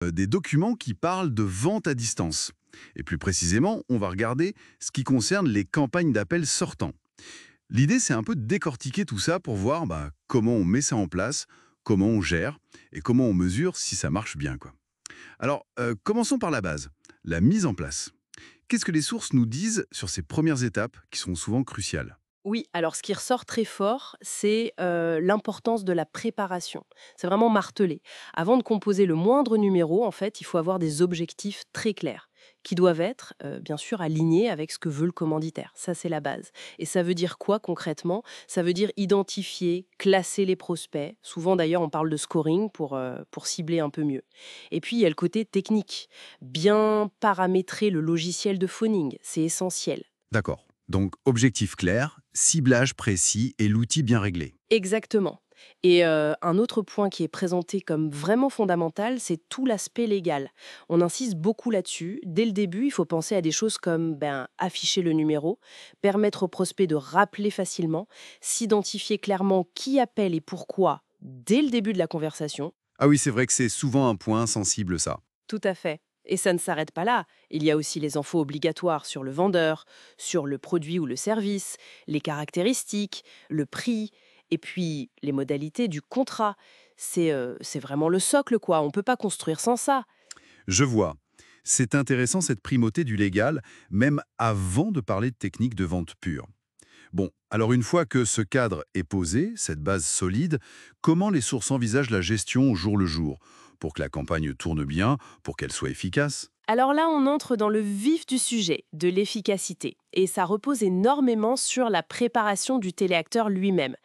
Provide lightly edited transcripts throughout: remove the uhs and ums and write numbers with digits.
Des documents qui parlent de vente à distance. Et plus précisément, on va regarder ce qui concerne les campagnes d'appel sortants. L'idée, c'est un peu de décortiquer tout ça pour voir comment on met ça en place, comment on gère et comment on mesure si ça marche bien, quoi. Alors, commençons par la base, la mise en place. Qu'est-ce que les sources nous disent sur ces premières étapes qui sont souvent cruciales? Oui, alors ce qui ressort très fort, c'est l'importance de la préparation. C'est vraiment martelé. Avant de composer le moindre numéro, en fait, il faut avoir des objectifs très clairs, qui doivent être, bien sûr, alignés avec ce que veut le commanditaire. Ça, c'est la base. Et ça veut dire quoi concrètement? Ça veut dire identifier, classer les prospects. Souvent, d'ailleurs, on parle de scoring pour cibler un peu mieux. Et puis, il y a le côté technique. Bien paramétrer le logiciel de phoning, c'est essentiel. D'accord. Donc, objectif clair, ciblage précis et l'outil bien réglé. Exactement. Et un autre point qui est présenté comme vraiment fondamental, c'est tout l'aspect légal. On insiste beaucoup là-dessus. Dès le début, il faut penser à des choses comme afficher le numéro, permettre au prospect de rappeler facilement, s'identifier clairement qui appelle et pourquoi dès le début de la conversation. Ah oui, c'est vrai que c'est souvent un point sensible, ça. Tout à fait. Et ça ne s'arrête pas là. Il y a aussi les infos obligatoires sur le vendeur, sur le produit ou le service, les caractéristiques, le prix, et puis les modalités du contrat. C'est vraiment le socle, quoi. On ne peut pas construire sans ça. Je vois. C'est intéressant cette primauté du légal, même avant de parler de techniques de vente pure. Bon, alors une fois que ce cadre est posé, cette base solide, comment les sources envisagent la gestion au jour le jour, pour que la campagne tourne bien, pour qu'elle soit efficace? Alors là, on entre dans le vif du sujet, de l'efficacité. Et ça repose énormément sur la préparation du téléacteur lui-même.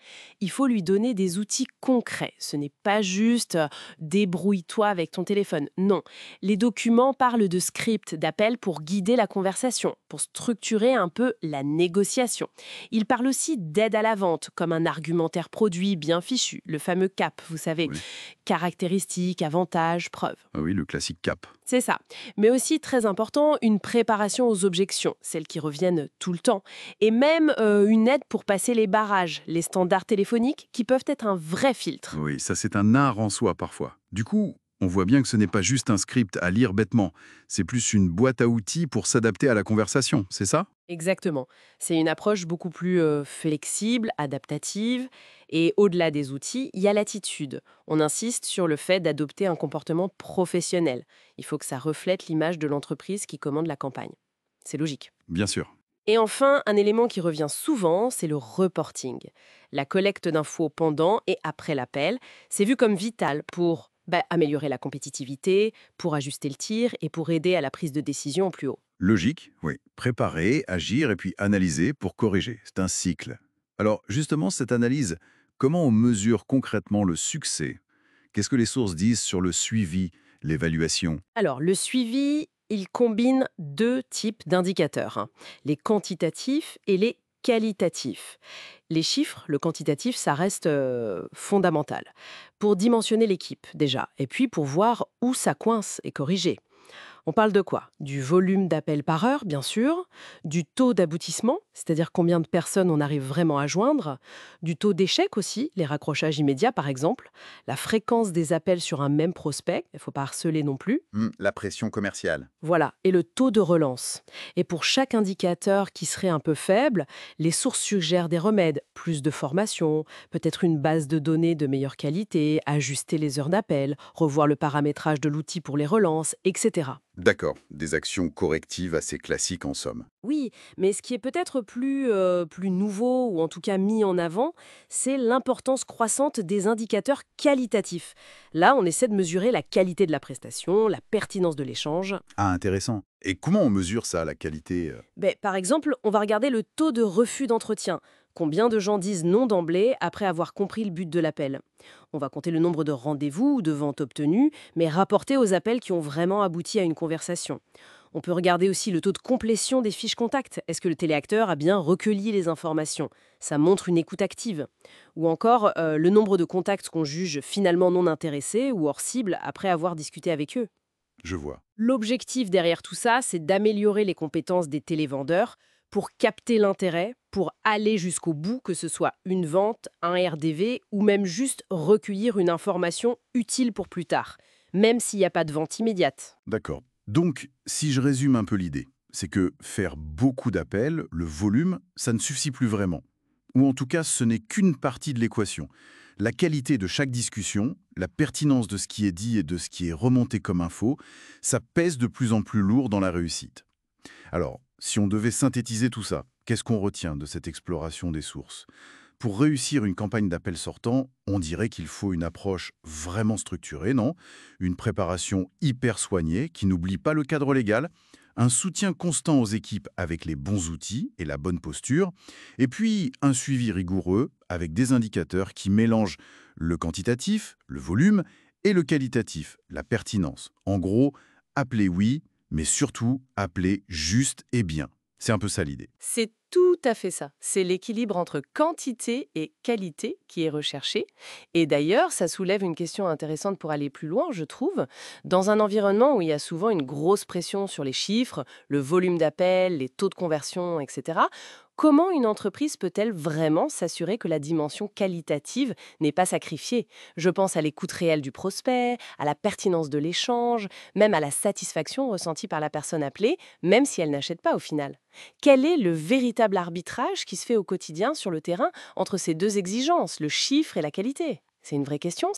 Il faut lui donner des outils concrets. Ce n'est pas juste débrouille-toi avec ton téléphone. Non. Les documents parlent de scripts, d'appels pour guider la conversation, pour structurer un peu la négociation. Ils parlent aussi d'aide à la vente, comme un argumentaire produit bien fichu, le fameux CAP, vous savez. Oui. Caractéristiques, avantages, preuves. Ah oui, le classique cap. C'est ça. Mais aussi, très important, une préparation aux objections, celles qui reviennent tout le temps. Et même une aide pour passer les barrages, les standards téléphoniques, qui peuvent être un vrai filtre. Oui, ça c'est un art en soi parfois. Du coup, on voit bien que ce n'est pas juste un script à lire bêtement, c'est plus une boîte à outils pour s'adapter à la conversation, c'est ça? Exactement. C'est une approche beaucoup plus flexible, adaptative. Et au-delà des outils, il y a l'attitude. On insiste sur le fait d'adopter un comportement professionnel. Il faut que ça reflète l'image de l'entreprise qui commande la campagne. C'est logique. Bien sûr. Et enfin, un élément qui revient souvent, c'est le reporting. La collecte d'infos pendant et après l'appel, c'est vu comme vital pour améliorer la compétitivité, pour ajuster le tir et pour aider à la prise de décision au plus haut. Logique, oui. Préparer, agir et puis analyser pour corriger. C'est un cycle. Alors, justement, cette analyse, comment on mesure concrètement le succès? Qu'est-ce que les sources disent sur le suivi, l'évaluation? Alors, le suivi, il combine deux types d'indicateurs, hein, les quantitatifs et les qualitatifs. Les chiffres, le quantitatif, ça reste fondamental. Pour dimensionner l'équipe, déjà, et puis pour voir où ça coince et corriger. On parle de quoi? Du volume d'appels par heure, bien sûr, du taux d'aboutissement, c'est-à-dire combien de personnes on arrive vraiment à joindre, du taux d'échec aussi, les raccrochages immédiats par exemple, la fréquence des appels sur un même prospect, il ne faut pas harceler non plus, La pression commerciale. voilà, et le taux de relance. Et pour chaque indicateur qui serait un peu faible, les sources suggèrent des remèdes, plus de formation, peut-être une base de données de meilleure qualité, ajuster les heures d'appel, revoir le paramétrage de l'outil pour les relances, etc. D'accord, des actions correctives assez classiques en somme. Oui, mais ce qui est peut-être plus nouveau, ou en tout cas mis en avant, c'est l'importance croissante des indicateurs qualitatifs. Là, on essaie de mesurer la qualité de la prestation, la pertinence de l'échange. Ah, intéressant. Et comment on mesure ça, la qualité? Par exemple, on va regarder le taux de refus d'entretien. Combien de gens disent non d'emblée après avoir compris le but de l'appel? On va compter le nombre de rendez-vous ou de ventes obtenues, mais rapporter aux appels qui ont vraiment abouti à une conversation. On peut regarder aussi le taux de complétion des fiches contacts. Est-ce que le téléacteur a bien recueilli les informations? Ça montre une écoute active. Ou encore le nombre de contacts qu'on juge finalement non intéressés ou hors cible après avoir discuté avec eux. Je vois. L'objectif derrière tout ça, c'est d'améliorer les compétences des télévendeurs pour capter l'intérêt, pour aller jusqu'au bout, que ce soit une vente, un RDV ou même juste recueillir une information utile pour plus tard. même s'il n'y a pas de vente immédiate. D'accord. Donc, si je résume un peu l'idée, c'est que faire beaucoup d'appels, le volume, ça ne suffit plus vraiment. Ou en tout cas, ce n'est qu'une partie de l'équation. La qualité de chaque discussion, la pertinence de ce qui est dit et de ce qui est remonté comme info, ça pèse de plus en plus lourd dans la réussite. Alors, si on devait synthétiser tout ça, qu'est-ce qu'on retient de cette exploration des sources? Pour réussir une campagne d'appel sortant, on dirait qu'il faut une approche vraiment structurée, non? Une préparation hyper soignée qui n'oublie pas le cadre légal, un soutien constant aux équipes avec les bons outils et la bonne posture, et puis un suivi rigoureux avec des indicateurs qui mélangent le quantitatif, le volume, et le qualitatif, la pertinence. En gros, appeler oui, mais surtout appeler juste et bien. C'est un peu ça l'idée. C'est tout à fait ça. C'est l'équilibre entre quantité et qualité qui est recherché. Et d'ailleurs, ça soulève une question intéressante pour aller plus loin, je trouve. Dans un environnement où il y a souvent une grosse pression sur les chiffres, le volume d'appels, les taux de conversion, etc., comment une entreprise peut-elle vraiment s'assurer que la dimension qualitative n'est pas sacrifiée? Je pense à l'écoute réelle du prospect, à la pertinence de l'échange, même à la satisfaction ressentie par la personne appelée, même si elle n'achète pas au final. Quel est le véritable arbitrage qui se fait au quotidien sur le terrain entre ces deux exigences, le chiffre et la qualité? C'est une vraie question.